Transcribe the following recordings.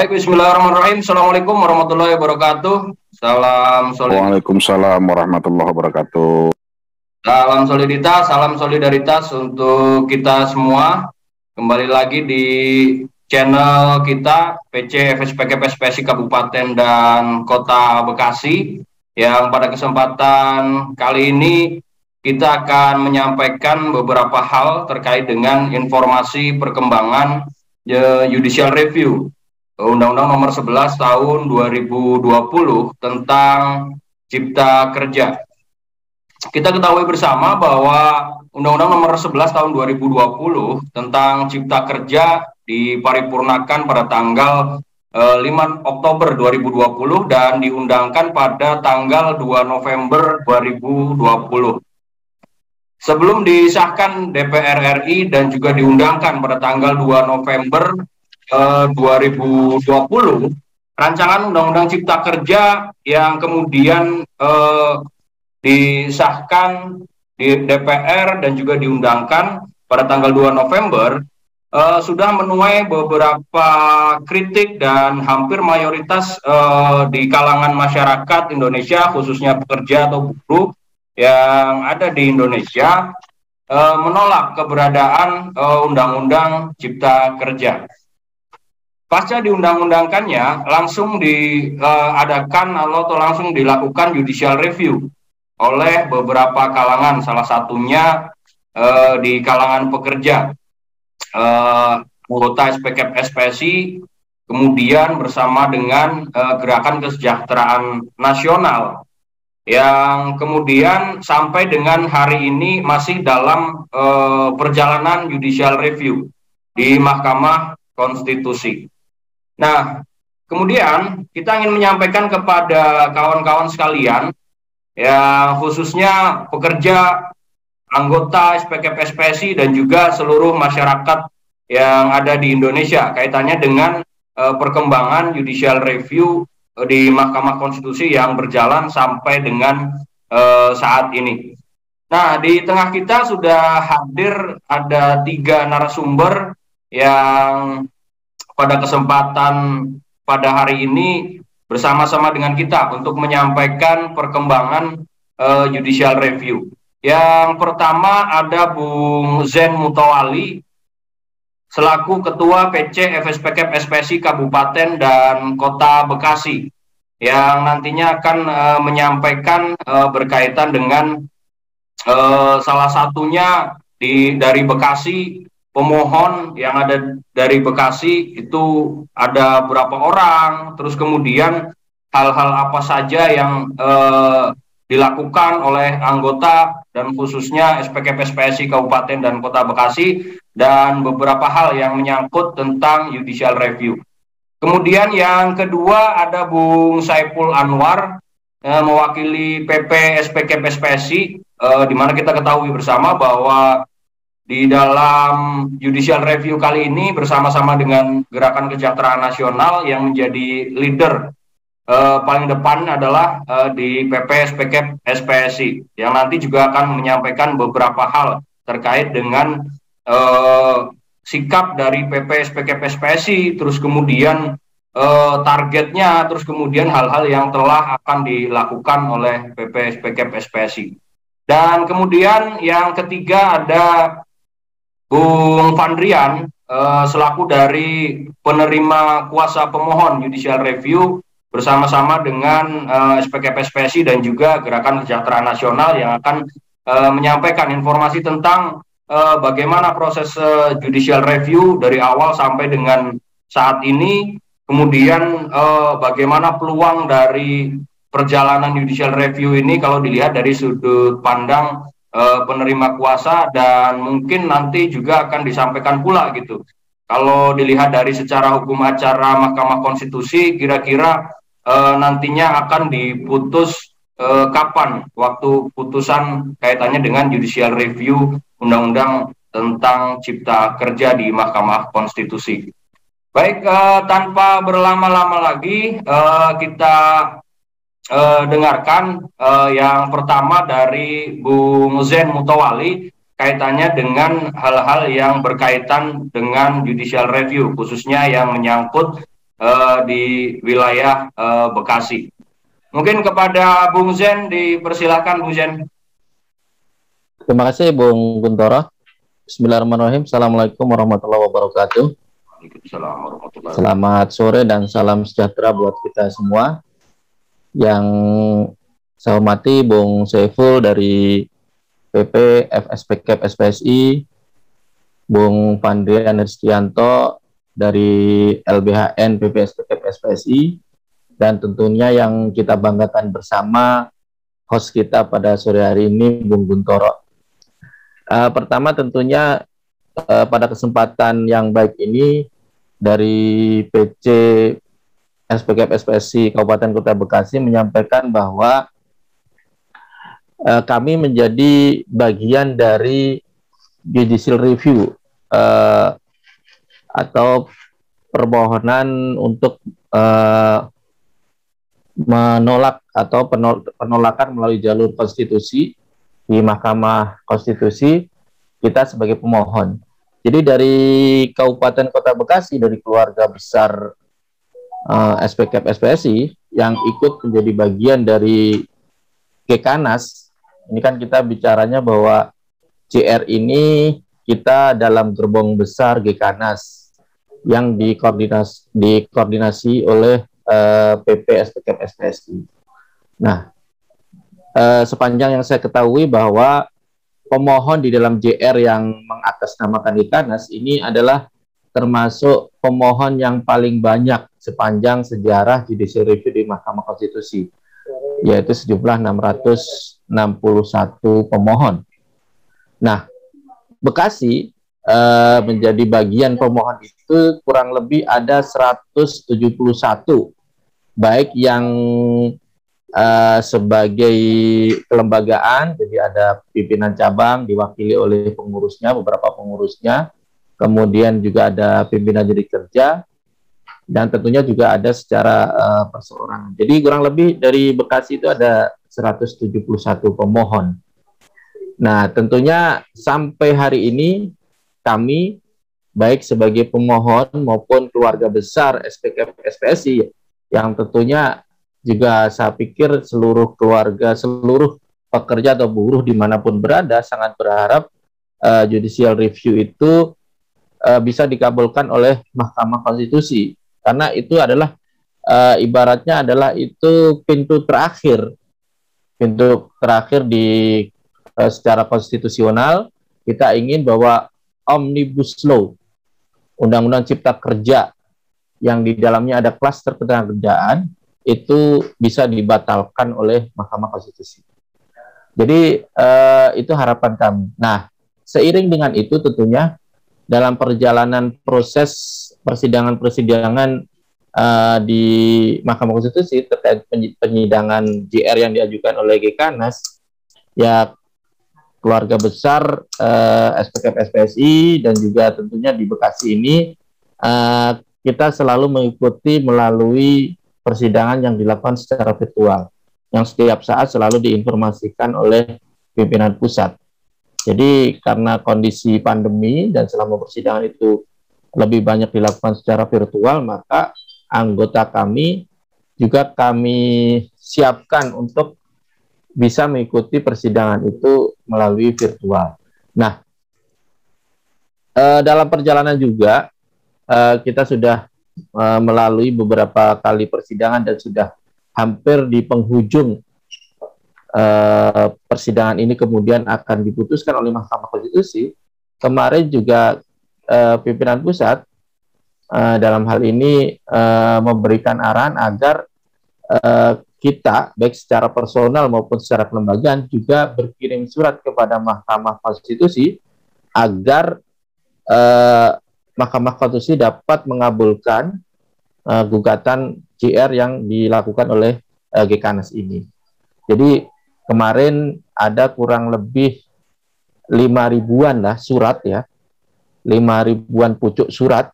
Baik, bismillahirrahmanirrahim. Assalamualaikum warahmatullahi wabarakatuh. Salam soliditas, Waalaikumsalam warahmatullahi wabarakatuh. salam solidaritas untuk kita semua. Kembali lagi di channel kita PC FSPK PSPSI Kabupaten dan Kota Bekasi, yang pada kesempatan kali ini kita akan menyampaikan beberapa hal terkait dengan informasi perkembangan judicial review Undang-Undang Nomor 11 Tahun 2020 tentang Cipta Kerja. Kita ketahui bersama bahwa Undang-Undang Nomor 11 Tahun 2020 tentang Cipta Kerja diparipurnakan pada tanggal 5 Oktober 2020 dan diundangkan pada tanggal 2 November 2020. Sebelum disahkan DPR RI dan juga diundangkan pada tanggal 2 November 2020, rancangan Undang-Undang Cipta Kerja yang kemudian disahkan di DPR dan juga diundangkan pada tanggal 2 November sudah menuai beberapa kritik dan hampir mayoritas di kalangan masyarakat Indonesia, khususnya pekerja atau buruh yang ada di Indonesia, menolak keberadaan Undang-Undang Cipta Kerja. Pasca diundang-undangkannya, langsung diadakan atau langsung dilakukan judicial review oleh beberapa kalangan, salah satunya di kalangan pekerja, anggota SPK PSPSI, kemudian bersama dengan Gerakan Kesejahteraan Nasional, yang kemudian sampai dengan hari ini masih dalam perjalanan judicial review di Mahkamah Konstitusi. Nah, kemudian kita ingin menyampaikan kepada kawan-kawan sekalian, ya khususnya pekerja, anggota SPK PSPSI dan juga seluruh masyarakat yang ada di Indonesia kaitannya dengan perkembangan judicial review di Mahkamah Konstitusi yang berjalan sampai dengan saat ini. Nah, di tengah kita sudah hadir ada 3 narasumber yang pada kesempatan pada hari ini bersama-sama dengan kita untuk menyampaikan perkembangan judicial review. Yang pertama ada Bung Zen Mutawali selaku Ketua PC FSPK PSPSI Kabupaten dan Kota Bekasi, yang nantinya akan menyampaikan berkaitan dengan salah satunya dari Bekasi. Pemohon yang ada dari Bekasi itu ada berapa orang, terus kemudian hal-hal apa saja yang dilakukan oleh anggota dan khususnya SPK PSPSI Kabupaten dan Kota Bekasi, dan beberapa hal yang menyangkut tentang judicial review. Kemudian yang kedua ada Bung Saiful Anwar mewakili PP SPK PSPSI, di mana kita ketahui bersama bahwa di dalam judicial review kali ini bersama-sama dengan Gerakan Kesejahteraan Nasional yang menjadi leader paling depan adalah di PP SPK SPSI, yang nanti juga akan menyampaikan beberapa hal terkait dengan sikap dari PP SPK SPSI, terus kemudian targetnya, terus kemudian hal-hal yang telah akan dilakukan oleh PP SPK SPSI. Dan kemudian yang ketiga ada Bung Fandrian selaku dari penerima kuasa pemohon judicial review bersama-sama dengan SPK PSPSI dan juga Gerakan Kesejahteraan Nasional, yang akan menyampaikan informasi tentang bagaimana proses judicial review dari awal sampai dengan saat ini, kemudian bagaimana peluang dari perjalanan judicial review ini kalau dilihat dari sudut pandang penerima kuasa, dan mungkin nanti juga akan disampaikan pula gitu. Kalau dilihat dari secara hukum acara Mahkamah Konstitusi, kira-kira nantinya akan diputus kapan waktu putusan kaitannya dengan judicial review Undang-Undang tentang Cipta Kerja di Mahkamah Konstitusi. Baik, tanpa berlama-lama lagi kita dengarkan yang pertama dari Bung Zen Mutawali kaitannya dengan hal-hal yang berkaitan dengan judicial review, khususnya yang menyangkut di wilayah Bekasi. Mungkin kepada Bung Zen dipersilakan, Bung Zen. Terima kasih Bung Guntoro. Bismillahirrahmanirrahim. Assalamualaikum warahmatullahi wabarakatuh. Selamat sore dan salam sejahtera buat kita semua. Yang saya hormati Bung Saiful dari PP FSPK SPSI, Bung Pandrian Hristianto dari LBHN PP SPSI, dan tentunya yang kita banggakan bersama host kita pada sore hari ini, Bung Guntoro. Pertama tentunya pada kesempatan yang baik ini dari PC SPK SPSI Kabupaten Kota Bekasi menyampaikan bahwa kami menjadi bagian dari judicial review atau permohonan untuk menolak atau penolakan melalui jalur konstitusi di Mahkamah Konstitusi, kita sebagai pemohon. Jadi dari Kabupaten Kota Bekasi, dari keluarga besar SPK SPSI yang ikut menjadi bagian dari Gekanas, ini kan kita bicaranya bahwa JR ini kita dalam gerbong besar Gekanas yang dikoordinasi oleh PP SPK SPSI. Nah, sepanjang yang saya ketahui bahwa pemohon di dalam JR yang mengatasnamakan Gekanas ini adalah termasuk pemohon yang paling banyak sepanjang sejarah judicial review di Mahkamah Konstitusi, yaitu sejumlah 661 pemohon. Nah, Bekasi menjadi bagian pemohon itu kurang lebih ada 171, baik yang sebagai kelembagaan, jadi ada pimpinan cabang diwakili oleh pengurusnya, beberapa pengurusnya, kemudian juga ada pimpinan jadi kerja, dan tentunya juga ada secara perseorangan. Jadi kurang lebih dari Bekasi itu ada 171 pemohon. Nah, tentunya sampai hari ini kami baik sebagai pemohon maupun keluarga besar SPK SPSI yang tentunya juga saya pikir seluruh keluarga, seluruh pekerja atau buruh dimanapun berada sangat berharap judicial review itu bisa dikabulkan oleh Mahkamah Konstitusi, karena itu adalah ibaratnya adalah itu pintu terakhir di secara konstitusional. Kita ingin bahwa Omnibus Law, Undang-Undang Cipta Kerja yang di dalamnya ada klaster ketenagakerjaan, itu bisa dibatalkan oleh Mahkamah Konstitusi. Jadi itu harapan kami. Nah, seiring dengan itu tentunya dalam perjalanan proses persidangan di Mahkamah Konstitusi terkait penyidangan JR yang diajukan oleh Gekanas, ya keluarga besar SPK SPSI dan juga tentunya di Bekasi ini kita selalu mengikuti melalui persidangan yang dilakukan secara virtual, yang setiap saat selalu diinformasikan oleh pimpinan pusat. Jadi karena kondisi pandemi dan selama persidangan itu lebih banyak dilakukan secara virtual, maka anggota kami juga kami siapkan untuk bisa mengikuti persidangan itu melalui virtual. Nah, dalam perjalanan juga kita sudah melalui beberapa kali persidangan dan sudah hampir di penghujung persidangan ini kemudian akan diputuskan oleh Mahkamah Konstitusi. Kemarin juga pimpinan pusat dalam hal ini memberikan arahan agar kita baik secara personal maupun secara kelembagaan juga berkirim surat kepada Mahkamah Konstitusi agar Mahkamah Konstitusi dapat mengabulkan gugatan JR yang dilakukan oleh Gekanas ini. Jadi kemarin ada kurang lebih 5.000-an lah surat ya, 5.000-an pucuk surat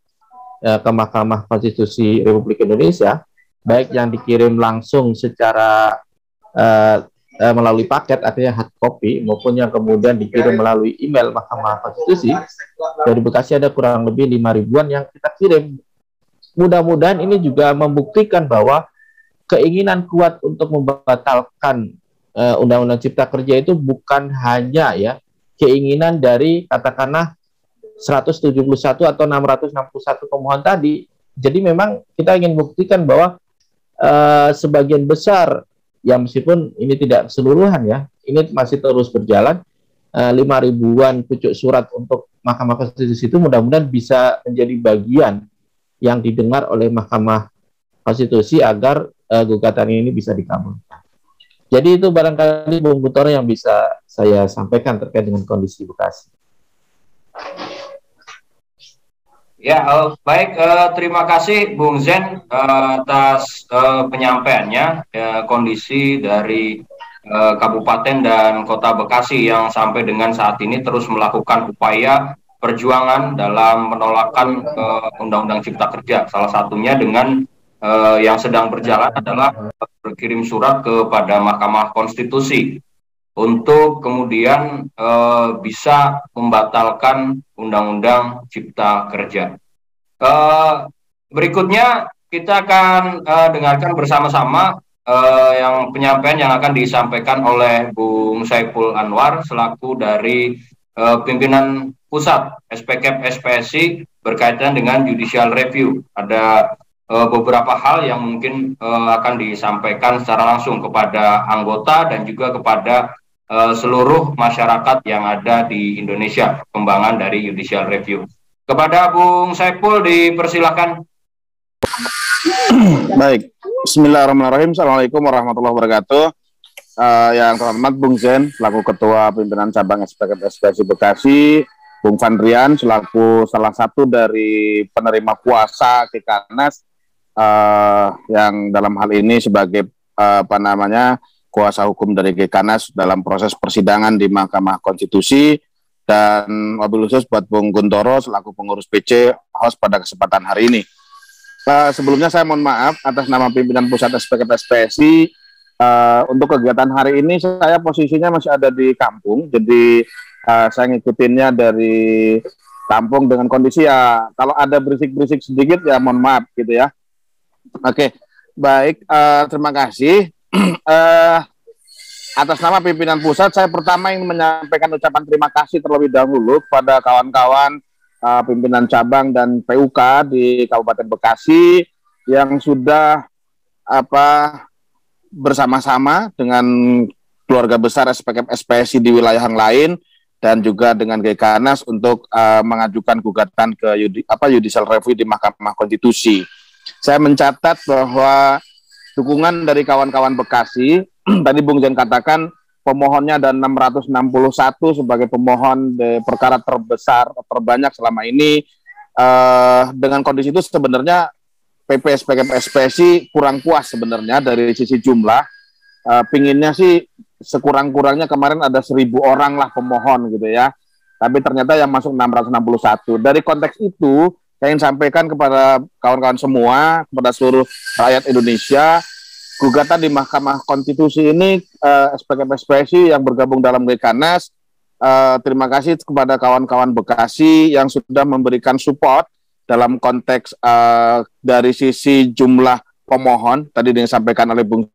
ke Mahkamah Konstitusi Republik Indonesia, baik yang dikirim langsung secara melalui paket, artinya hard copy, maupun yang kemudian dikirim melalui email Mahkamah Konstitusi. Dari Bekasi ada kurang lebih 5.000-an yang kita kirim mudah-mudahan ini juga membuktikan bahwa keinginan kuat untuk membatalkan Undang-Undang Cipta Kerja itu bukan hanya ya keinginan dari katakanlah 171 atau 661 pemohon tadi. Jadi memang kita ingin buktikan bahwa sebagian besar, ya meskipun ini tidak keseluruhan ya, ini masih terus berjalan, 5.000-an pucuk surat untuk Mahkamah Konstitusi itu mudah-mudahan bisa menjadi bagian yang didengar oleh Mahkamah Konstitusi agar gugatan ini bisa dikabulkan. Jadi itu barangkali Bung Guntoro yang bisa saya sampaikan terkait dengan kondisi Bekasi. Ya, baik. Terima kasih Bung Zen atas penyampaiannya kondisi dari Kabupaten dan Kota Bekasi yang sampai dengan saat ini terus melakukan upaya perjuangan dalam penolakan Undang-Undang Cipta Kerja. Salah satunya dengan yang sedang berjalan adalah berkirim surat kepada Mahkamah Konstitusi untuk kemudian bisa membatalkan Undang-Undang Cipta Kerja. Berikutnya kita akan dengarkan bersama-sama yang penyampaian yang akan disampaikan oleh Bung Saiful Anwar selaku dari pimpinan pusat SPKP SPSI berkaitan dengan judicial review. Ada beberapa hal yang mungkin akan disampaikan secara langsung kepada anggota dan juga kepada seluruh masyarakat yang ada di Indonesia, perkembangan dari judicial review. Kepada Bung Saiful dipersilakan. Baik, Bismillahirrahmanirrahim. Assalamualaikum warahmatullahi wabarakatuh. Yang terhormat Bung Zen, selaku Ketua Pimpinan Cabang SPKP SPSI Bekasi, Bung Fandrian, selaku salah satu dari penerima kuasa Kekanas, yang dalam hal ini sebagai kuasa hukum dari Kekanas dalam proses persidangan di Mahkamah Konstitusi, dan wabil khusus buat Bung Guntoro selaku pengurus PC host pada kesempatan hari ini. Sebelumnya saya mohon maaf atas nama pimpinan pusat SPKP SPSI. Untuk kegiatan hari ini saya posisinya masih ada di kampung, jadi saya ngikutinnya dari kampung dengan kondisi ya kalau ada berisik-berisik sedikit ya mohon maaf gitu ya. Oke, baik, terima kasih. Atas nama pimpinan pusat, saya pertama ingin menyampaikan ucapan terima kasih terlebih dahulu kepada kawan-kawan pimpinan cabang dan PUK di Kabupaten Bekasi yang sudah bersama-sama dengan keluarga besar SPKP SPSI di wilayah yang lain dan juga dengan Kekanas untuk mengajukan gugatan ke judicial review di Mahkamah Konstitusi. Saya mencatat bahwa dukungan dari kawan-kawan Bekasi, tadi Bung Zen katakan pemohonnya ada 661 sebagai pemohon perkara terbesar, terbanyak selama ini. Dengan kondisi itu sebenarnya PP SPKP SPSI kurang puas sebenarnya dari sisi jumlah. Pinginnya sih sekurang-kurangnya kemarin ada 1.000 orang lah pemohon gitu ya. Tapi ternyata yang masuk 661. Dari konteks itu, saya ingin sampaikan kepada kawan-kawan semua, kepada seluruh rakyat Indonesia, gugatan di Mahkamah Konstitusi ini SPKP SPSI yang bergabung dalam Kekanas, terima kasih kepada kawan-kawan Bekasi yang sudah memberikan support dalam konteks dari sisi jumlah pemohon, tadi yang disampaikan oleh Bung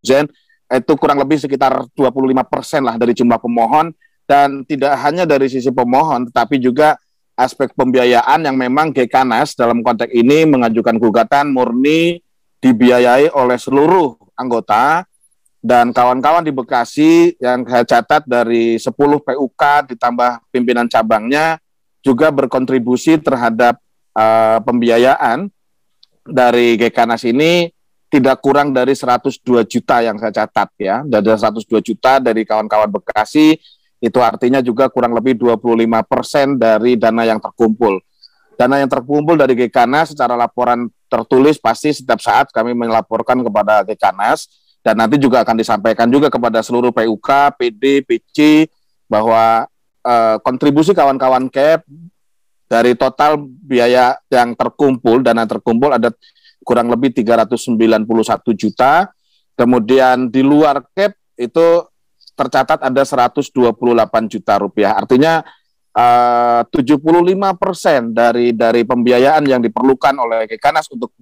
Zen, itu kurang lebih sekitar 25% lah dari jumlah pemohon, dan tidak hanya dari sisi pemohon, tetapi juga aspek pembiayaan yang memang Kekanas dalam konteks ini mengajukan gugatan murni dibiayai oleh seluruh anggota, dan kawan-kawan di Bekasi yang saya catat dari 10 PUK ditambah pimpinan cabangnya juga berkontribusi terhadap pembiayaan dari Kekanas ini tidak kurang dari 102 juta yang saya catat ya. Dari 102 juta dari kawan-kawan Bekasi, itu artinya juga kurang lebih 25% dari dana yang terkumpul. Dana yang terkumpul dari Kekanas secara laporan tertulis pasti setiap saat kami melaporkan kepada Kekanas, dan nanti juga akan disampaikan juga kepada seluruh PUK, PD, PC bahwa kontribusi kawan-kawan KEP dari total biaya yang terkumpul, dana terkumpul ada kurang lebih 391 juta. Kemudian di luar KEP itu tercatat ada 128 juta rupiah. Artinya 75% dari pembiayaan yang diperlukan oleh Kekanas untuk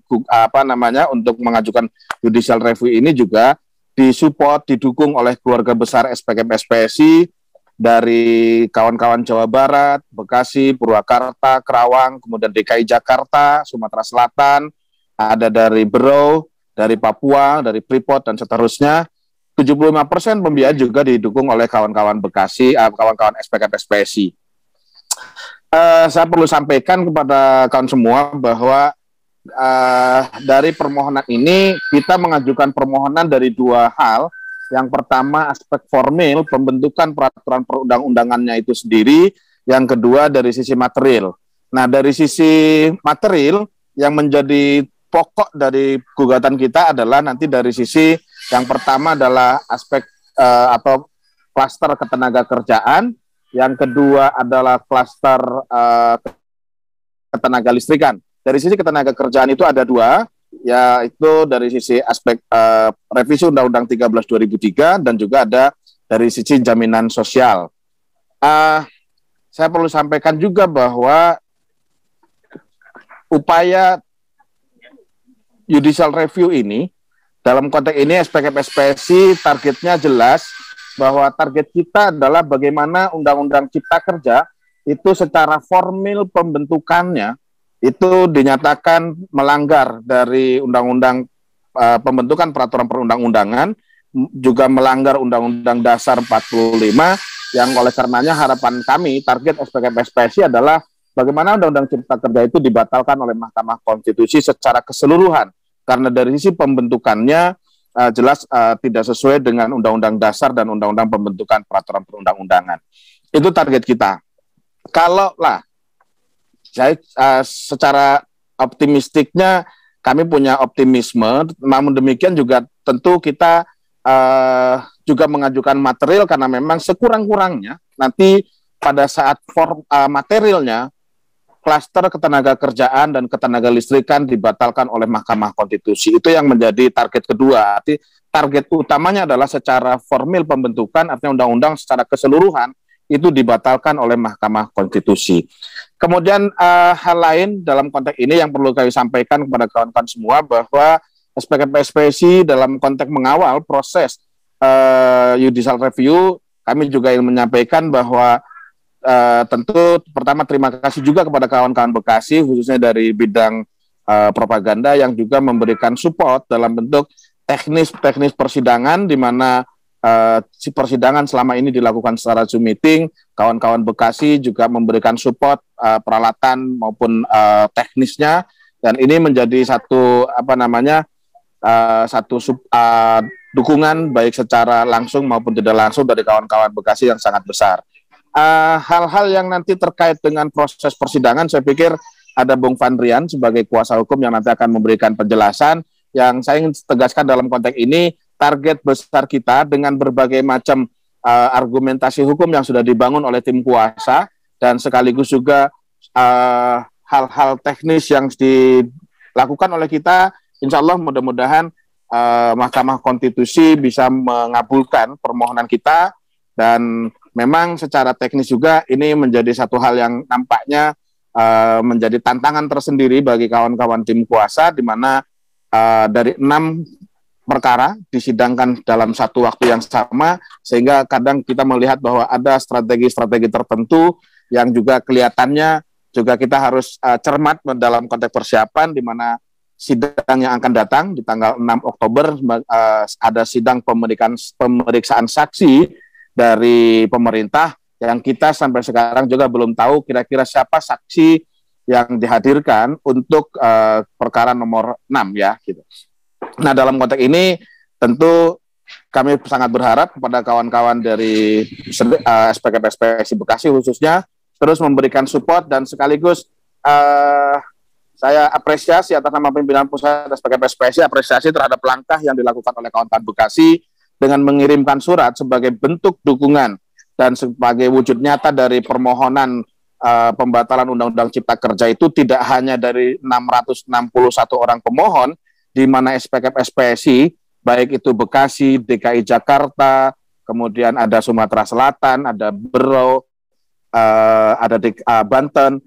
untuk mengajukan judicial review ini juga disupport, didukung oleh keluarga besar SPKM SPSI dari kawan-kawan Jawa Barat, Bekasi, Purwakarta, Kerawang, kemudian DKI Jakarta, Sumatera Selatan, ada dari Berau, dari Papua, dari Freeport, dan seterusnya. 75% pembiayaan juga didukung oleh kawan-kawan Bekasi, kawan-kawan SPKM SPSI. Saya perlu sampaikan kepada kawan semua bahwa dari permohonan ini kita mengajukan permohonan dari dua hal. Yang pertama aspek formil pembentukan peraturan perundang-undangannya itu sendiri. Yang kedua dari sisi material. Nah, dari sisi material yang menjadi pokok dari gugatan kita adalah nanti dari sisi yang pertama adalah aspek atau klaster ketenaga kerjaan. Yang kedua adalah klaster ketenaga listrikan. Dari sisi ketenaga kerjaan itu ada dua, yaitu dari sisi aspek revisi Undang-Undang 13 2003 dan juga ada dari sisi jaminan sosial. Saya perlu sampaikan juga bahwa upaya judicial review ini, dalam konteks ini SPKM SPSI targetnya jelas, bahwa target kita adalah bagaimana Undang-Undang Cipta Kerja itu secara formil pembentukannya itu dinyatakan melanggar dari Undang-Undang pembentukan peraturan perundang-undangan, juga melanggar Undang-Undang Dasar 45, yang oleh karenanya harapan kami, target SPKM SPSI adalah bagaimana Undang-Undang Cipta Kerja itu dibatalkan oleh Mahkamah Konstitusi secara keseluruhan, karena dari sisi pembentukannya jelas tidak sesuai dengan Undang-Undang Dasar dan Undang-Undang Pembentukan Peraturan Perundang-Undangan. Itu target kita. Kalau lah, saya secara optimistiknya kami punya optimisme, namun demikian juga tentu kita juga mengajukan material karena memang sekurang-kurangnya nanti pada saat materialnya klaster ketenaga kerjaan dan ketenaga listrikan dibatalkan oleh Mahkamah Konstitusi. Itu yang menjadi target kedua. Arti target utamanya adalah secara formil pembentukan, artinya undang-undang secara keseluruhan itu dibatalkan oleh Mahkamah Konstitusi. Kemudian hal lain dalam konteks ini yang perlu kami sampaikan kepada kawan-kawan semua bahwa SPKM SPSI dalam konteks mengawal proses judicial review, kami juga ingin menyampaikan bahwa tentu pertama terima kasih juga kepada kawan-kawan Bekasi khususnya dari bidang propaganda yang juga memberikan support dalam bentuk teknis persidangan di mana si persidangan selama ini dilakukan secara Zoom meeting. Kawan-kawan Bekasi juga memberikan support peralatan maupun teknisnya, dan ini menjadi satu dukungan baik secara langsung maupun tidak langsung dari kawan-kawan Bekasi yang sangat besar. Hal-hal yang nanti terkait dengan proses persidangan, saya pikir ada Bung Fandrian sebagai kuasa hukum yang nanti akan memberikan penjelasan. Yang saya ingin tegaskan dalam konteks ini, target besar kita dengan berbagai macam argumentasi hukum yang sudah dibangun oleh tim kuasa, dan sekaligus juga hal-hal teknis yang dilakukan oleh kita, insya Allah mudah-mudahan Mahkamah Konstitusi bisa mengabulkan permohonan kita. Dan memang secara teknis juga ini menjadi satu hal yang nampaknya menjadi tantangan tersendiri bagi kawan-kawan tim kuasa, di mana dari 6 perkara disidangkan dalam satu waktu yang sama, sehingga kadang kita melihat bahwa ada strategi-strategi tertentu yang juga kelihatannya juga kita harus cermat dalam konteks persiapan, di mana sidang yang akan datang di tanggal 6 Oktober ada sidang pemeriksaan saksi dari pemerintah yang kita sampai sekarang juga belum tahu kira-kira siapa saksi yang dihadirkan untuk perkara nomor 6 ya gitu. Nah, dalam konteks ini tentu kami sangat berharap kepada kawan-kawan dari SPKM SPSI Bekasi khususnya terus memberikan support, dan sekaligus saya apresiasi atas nama pimpinan pusat SPKM SPSI, apresiasi terhadap langkah yang dilakukan oleh kawan-kawan Bekasi dengan mengirimkan surat sebagai bentuk dukungan dan sebagai wujud nyata dari permohonan pembatalan Undang-Undang Cipta Kerja itu tidak hanya dari 661 orang pemohon, di mana SPKM SPSI, baik itu Bekasi, DKI Jakarta, kemudian ada Sumatera Selatan, ada Berau, ada di Banten,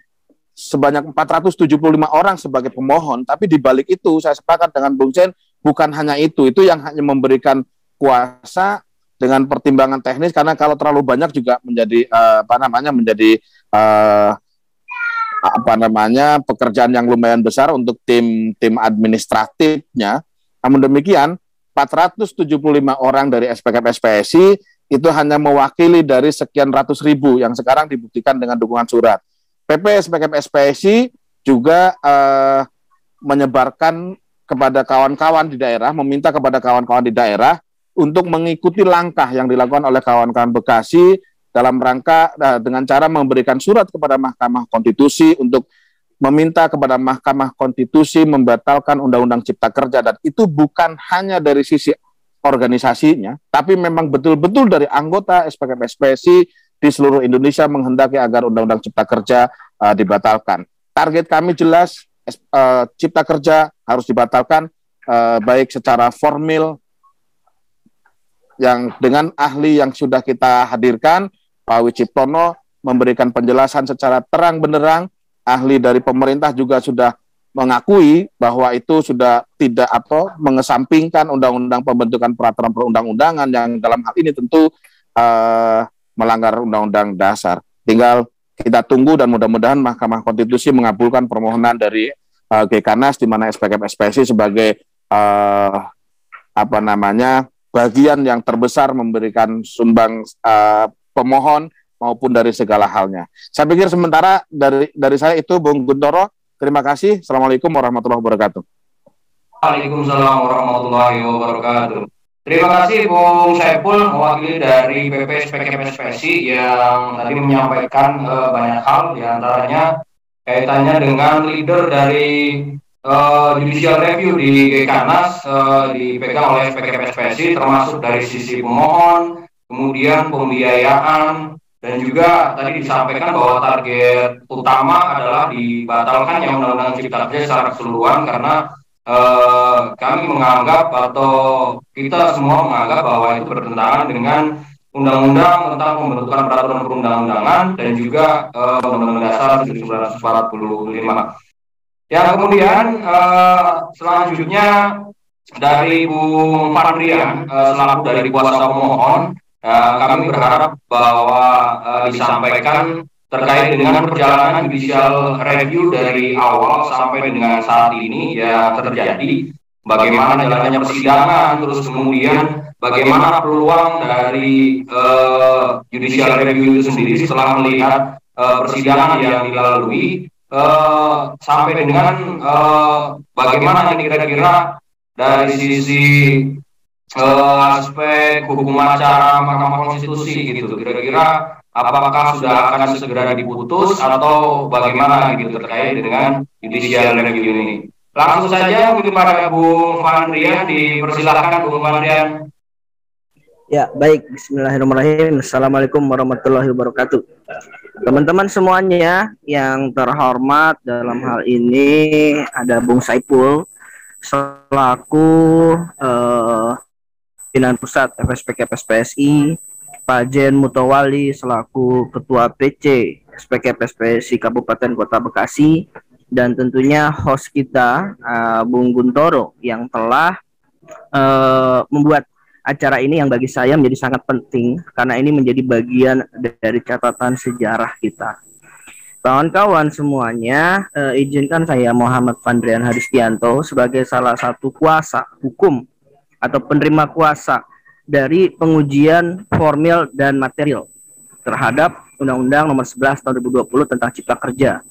sebanyak 475 orang sebagai pemohon. Tapi di balik itu saya sepakat dengan Bung Sen, bukan hanya itu yang hanya memberikan kuasa dengan pertimbangan teknis, karena kalau terlalu banyak juga menjadi pekerjaan yang lumayan besar untuk tim administratifnya. Namun demikian 475 orang dari SPKP-SPSI itu hanya mewakili dari sekian ratus ribu yang sekarang dibuktikan dengan dukungan surat. PP SPKP-SPSI juga menyebarkan kepada kawan-kawan di daerah, meminta kepada kawan-kawan di daerah untuk mengikuti langkah yang dilakukan oleh kawan-kawan Bekasi dalam rangka dengan cara memberikan surat kepada Mahkamah Konstitusi untuk meminta kepada Mahkamah Konstitusi membatalkan Undang-Undang Cipta Kerja. Dan itu bukan hanya dari sisi organisasinya, tapi memang betul-betul dari anggota SPKP-SPSI di seluruh Indonesia menghendaki agar Undang-Undang Cipta Kerja dibatalkan. Target kami jelas, Cipta Kerja harus dibatalkan, baik secara formil yang dengan ahli yang sudah kita hadirkan, Pak Wiciptono memberikan penjelasan secara terang benderang, ahli dari pemerintah juga sudah mengakui bahwa itu sudah tidak mengesampingkan undang-undang pembentukan peraturan perundang-undangan yang dalam hal ini tentu melanggar undang-undang dasar. Tinggal kita tunggu dan mudah-mudahan Mahkamah Konstitusi mengabulkan permohonan dari Gekanas, di mana SPKP-SPSI sebagai bagian yang terbesar memberikan sumbang pemohon maupun dari segala halnya. Saya pikir sementara dari saya itu, Bung Guntoro. Terima kasih. Assalamualaikum warahmatullahi wabarakatuh. Waalaikumsalam warahmatullahi wabarakatuh. Terima kasih Bung Saiful, mewakili dari PP SPKP-SPSI yang tadi menyampaikan banyak hal, diantaranya kaitannya dengan leader dari judicial review di Gekanas, dipegang oleh SPKP-SPSI, termasuk dari sisi pemohon, kemudian pembiayaan, dan juga tadi disampaikan bahwa target utama adalah dibatalkannya Undang-Undang Cipta Kerja secara keseluruhan, karena kami menganggap atau kita semua menganggap bahwa itu bertentangan dengan Undang-Undang tentang pembentukan peraturan perundang-undangan dan juga Undang-Undang Dasar 1945. Yang kemudian selanjutnya dari Bung Fandrian selaku dari kuasa pemohon, kami berharap bahwa disampaikan terkait dengan perjalanan judicial review dari awal sampai dengan saat ini yang terjadi, bagaimana jalannya persidangan, terus kemudian bagaimana peluang dari judicial review itu sendiri setelah melihat persidangan yang dilalui, sampai dengan bagaimana ini kira-kira dari sisi aspek hukum acara Mahkamah Konstitusi gitu, kira-kira apakah sudah akan segera diputus atau bagaimana gitu terkait dengan judicial review ini. Langsung saja mungkin pada Bung Fandrian, dipersilakan Bung Fandrian. Ya, baik. Bismillahirrahmanirrahim. Assalamualaikum warahmatullahi wabarakatuh. Teman-teman semuanya yang terhormat, dalam hal ini ada Bung Saiful selaku pimpinan pusat FSPKP-SPSI, Pak Jen Mutawali selaku Ketua PC SPKP-SPSI Kabupaten Kota Bekasi, dan tentunya host kita Bung Guntoro yang telah membuat acara ini yang bagi saya menjadi sangat penting karena ini menjadi bagian dari catatan sejarah kita. Kawan-kawan semuanya, izinkan saya Muhammad Fandrian Haristianto sebagai salah satu kuasa hukum atau penerima kuasa dari pengujian formil dan material terhadap Undang-Undang Nomor 11 Tahun 2020 tentang Cipta Kerja,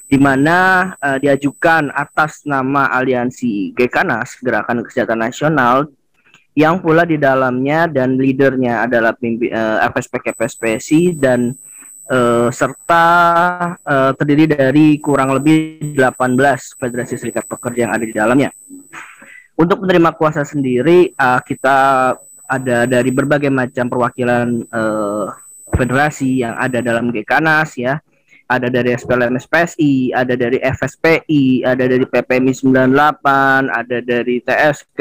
di mana diajukan atas nama Aliansi Gekanas, Gerakan Kesejahteraan Nasional, yang pula di dalamnya dan leadernya adalah FSPKP-SPSI dan serta terdiri dari kurang lebih 18 Federasi Serikat Pekerja yang ada di dalamnya. Untuk penerima kuasa sendiri, kita ada dari berbagai macam perwakilan federasi yang ada dalam Gekanas, ya. Ada dari SPLM-SPSI, ada dari FSPI, ada dari PPMI 98, ada dari TSK,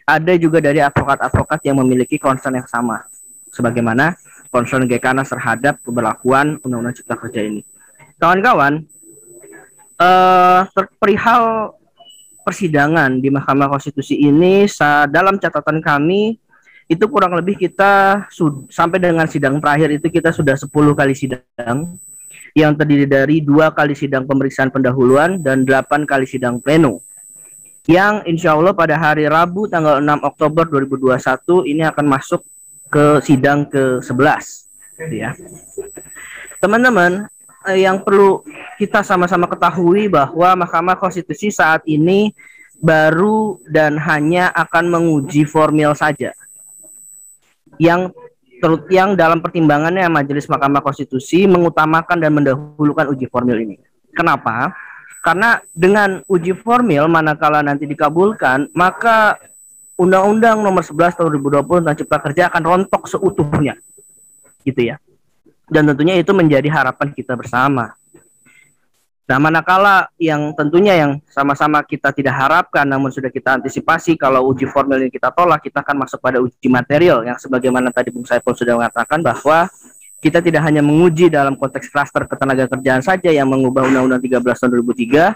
ada juga dari advokat-advokat yang memiliki concern yang sama. Sebagaimana concern Gekanas terhadap keberlakuan Undang-Undang Cipta Kerja ini. Kawan-kawan, perihal persidangan di Mahkamah Konstitusi ini, dalam catatan kami itu kurang lebih kita sampai dengan sidang terakhir itu kita sudah 10 kali sidang yang terdiri dari 2 kali sidang pemeriksaan pendahuluan dan 8 kali sidang pleno, yang insya Allah pada hari Rabu tanggal 6 Oktober 2021 ini akan masuk ke sidang ke-11 ya. Teman-teman, yang perlu kita sama-sama ketahui bahwa Mahkamah Konstitusi saat ini baru dan hanya akan menguji formil saja. Yang dalam pertimbangannya Majelis Mahkamah Konstitusi mengutamakan dan mendahulukan uji formil ini. Kenapa? Karena dengan uji formil manakala nanti dikabulkan, maka Undang-Undang Nomor 11 Tahun 2020 tentang Cipta Kerja akan rontok seutuhnya. Gitu ya. Dan tentunya itu menjadi harapan kita bersama. Nah, manakala yang tentunya yang sama-sama kita tidak harapkan namun sudah kita antisipasi, kalau uji formil ini kita tolak, kita akan masuk pada uji material yang sebagaimana tadi Bung Saiful sudah mengatakan bahwa kita tidak hanya menguji dalam konteks klaster ketenagakerjaan saja yang mengubah Undang-Undang 13 tahun 2003,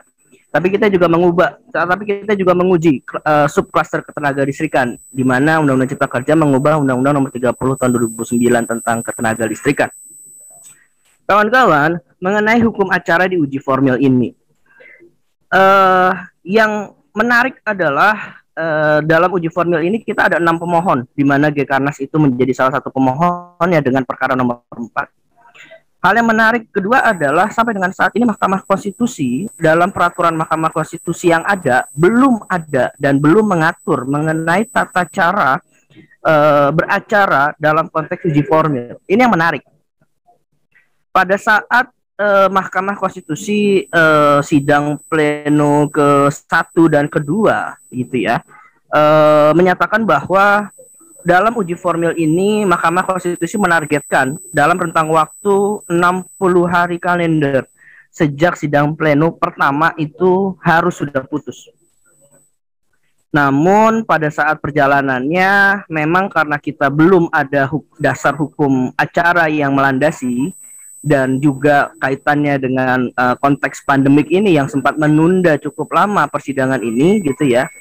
tapi kita juga menguji subklaster ketenagalistrikan, di mana Undang-Undang Cipta Kerja mengubah Undang-Undang Nomor 30 tahun 2009 tentang ketenagalistrikan. Kawan-kawan, mengenai hukum acara di uji formil ini, yang menarik adalah dalam uji formil ini kita ada 6 pemohon, di mana Gekanas itu menjadi salah satu pemohonnya dengan perkara nomor 4. Hal yang menarik kedua adalah sampai dengan saat ini Mahkamah Konstitusi dalam peraturan Mahkamah Konstitusi yang ada belum ada dan belum mengatur mengenai tata cara beracara dalam konteks uji formil. Ini yang menarik. Pada saat Mahkamah Konstitusi sidang pleno ke-1 dan ke-2 gitu ya, menyatakan bahwa dalam uji formil ini Mahkamah Konstitusi menargetkan dalam rentang waktu 60 hari kalender sejak sidang pleno pertama itu harus sudah putus. Namun pada saat perjalanannya memang karena kita belum ada dasar hukum acara yang melandasi dan juga kaitannya dengan konteks pandemik ini yang sempat menunda cukup lama persidangan ini gitu ya.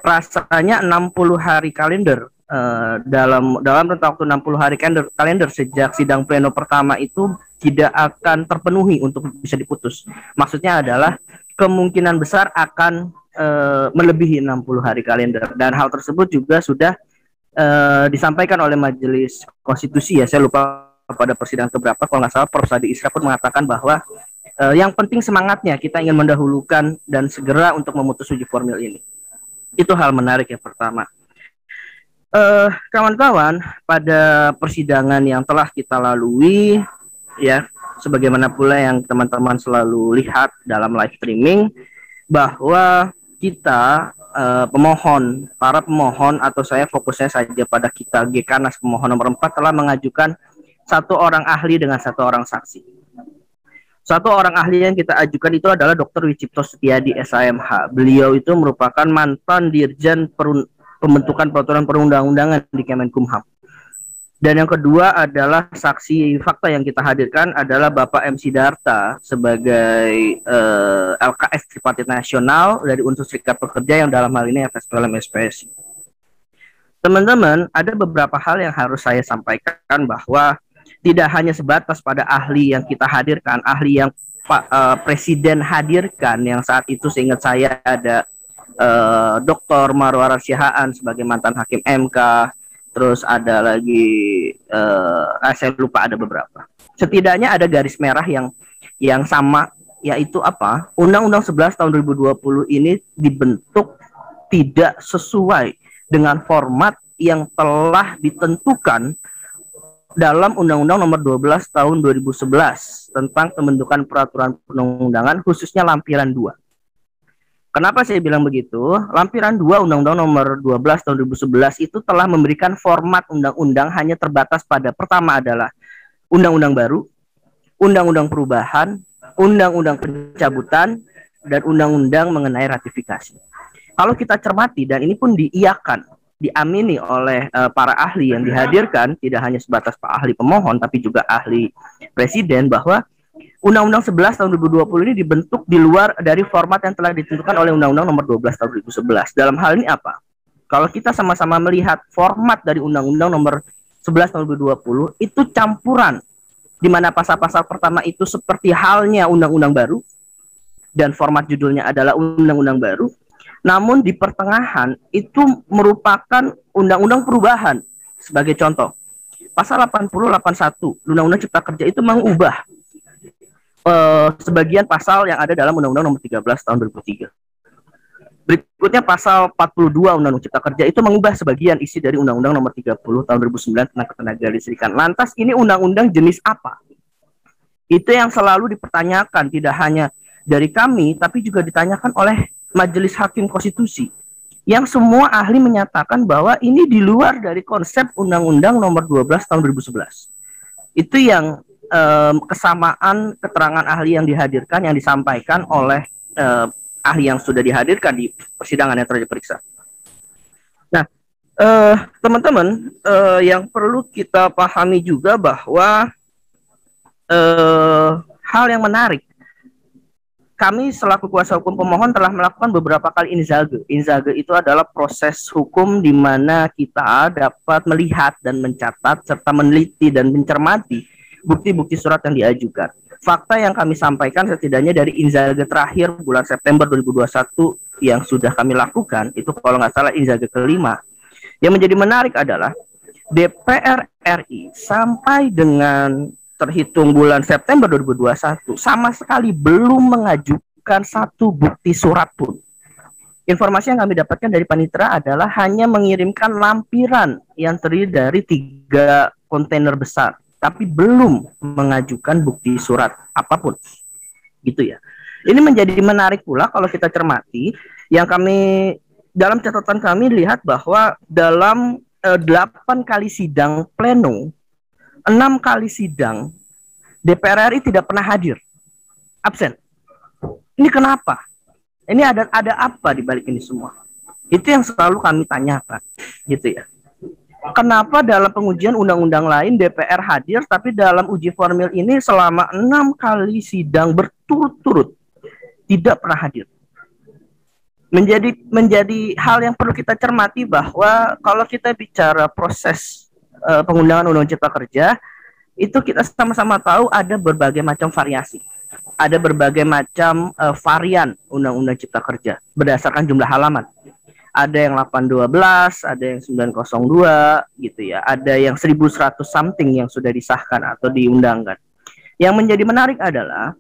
Rasanya 60 hari kalender dalam rentang waktu 60 hari kalender sejak sidang pleno pertama itu tidak akan terpenuhi untuk bisa diputus. Maksudnya adalah kemungkinan besar akan melebihi 60 hari kalender, dan hal tersebut juga sudah disampaikan oleh Majelis Konstitusi ya. Saya lupa pada persidangan keberapa, kalau nggak salah Prof. Sadi Isra pun mengatakan bahwa yang penting semangatnya kita ingin mendahulukan dan segera untuk memutus uji formil ini. Itu hal menarik yang pertama. Kawan-kawan, pada persidangan yang telah kita lalui ya, sebagaimana pula yang teman-teman selalu lihat dalam live streaming, bahwa kita para pemohon atau saya fokusnya saja pada kita Gekanas pemohon nomor 4 telah mengajukan 1 orang ahli dengan 1 orang saksi. 1 orang ahli yang kita ajukan itu adalah Dr. Wicipto Setiadi SHMH. Beliau itu merupakan mantan Dirjen Pembentukan Peraturan Perundang-undangan di Kemenkumham. Dan yang kedua adalah saksi fakta yang kita hadirkan adalah Bapak M. Sidarta sebagai LKS Tripartit Nasional dari unsur Serikat Pekerja yang dalam hal ini FSPLM SPSI. Teman-teman, ada beberapa hal yang harus saya sampaikan bahwa tidak hanya sebatas pada ahli yang kita hadirkan, ahli yang Pak Presiden hadirkan yang saat itu seingat saya ada Dr. Marwar Sihaan sebagai mantan hakim MK, terus ada lagi saya lupa ada beberapa. Setidaknya ada garis merah yang sama, yaitu apa? Undang-Undang 11 tahun 2020 ini dibentuk tidak sesuai dengan format yang telah ditentukan dalam Undang-Undang Nomor 12 Tahun 2011 tentang pembentukan peraturan perundang-undangan khususnya lampiran 2. Kenapa saya bilang begitu? Lampiran 2 Undang-Undang Nomor 12 Tahun 2011 itu telah memberikan format undang-undang hanya terbatas pada pertama adalah undang-undang baru, undang-undang perubahan, undang-undang pencabutan, dan undang-undang mengenai ratifikasi. Kalau kita cermati, dan ini pun diiyakan diamini oleh para ahli yang dihadirkan, tidak hanya sebatas Pak ahli pemohon, tapi juga ahli presiden, bahwa Undang-Undang 11 tahun 2020 ini dibentuk di luar dari format yang telah ditentukan oleh Undang-Undang nomor 12 tahun 2011. Dalam hal ini apa? Kalau kita sama-sama melihat format dari Undang-Undang nomor 11 tahun 2020, itu campuran, di mana pasal-pasal pertama itu seperti halnya undang-undang baru, dan format judulnya adalah undang-undang baru. Namun di pertengahan itu merupakan undang-undang perubahan. Sebagai contoh, pasal 8081 Undang-Undang Cipta Kerja itu mengubah sebagian pasal yang ada dalam Undang-Undang nomor 13 tahun 2003. Berikutnya pasal 42 Undang-Undang Cipta Kerja itu mengubah sebagian isi dari Undang-Undang nomor 30 tahun 2009 tentang ketenagalistrikan. Lantas ini undang-undang jenis apa? Itu yang selalu dipertanyakan, tidak hanya dari kami, tapi juga ditanyakan oleh Majelis Hakim Konstitusi, yang semua ahli menyatakan bahwa ini di luar dari konsep Undang-Undang nomor 12 tahun 2011. Itu yang kesamaan keterangan ahli yang dihadirkan, yang disampaikan oleh ahli yang sudah dihadirkan di persidangan yang telah diperiksa. Nah, teman-teman, yang perlu kita pahami juga bahwa hal yang menarik, kami selaku kuasa hukum pemohon telah melakukan beberapa kali inzage. Inzage itu adalah proses hukum di mana kita dapat melihat dan mencatat serta meneliti dan mencermati bukti-bukti surat yang diajukan. Fakta yang kami sampaikan setidaknya dari inzage terakhir bulan September 2021 yang sudah kami lakukan, itu kalau nggak salah inzage kelima. Yang menjadi menarik adalah DPR RI sampai dengan terhitung bulan September 2021 sama sekali belum mengajukan satu bukti surat pun. Informasi yang kami dapatkan dari panitera adalah hanya mengirimkan lampiran yang terdiri dari 3 kontainer besar, tapi belum mengajukan bukti surat apapun. Gitu ya. Ini menjadi menarik pula kalau kita cermati, yang kami dalam catatan kami lihat bahwa dalam 8 kali sidang pleno, 6 kali sidang DPR RI tidak pernah hadir, absen. Ini kenapa? Ini ada apa di balik ini semua? Itu yang selalu kami tanyakan, gitu ya. Kenapa dalam pengujian undang-undang lain DPR hadir, tapi dalam uji formil ini selama 6 kali sidang berturut-turut tidak pernah hadir? Menjadi hal yang perlu kita cermati bahwa kalau kita bicara proses pengundangan Undang-Undang Cipta Kerja, itu kita sama-sama tahu ada berbagai macam variasi. Ada berbagai macam varian Undang-Undang Cipta Kerja berdasarkan jumlah halaman. Ada yang 812, ada yang 902 gitu ya. Ada yang 1100 something yang sudah disahkan atau diundangkan. Yang menjadi menarik adalah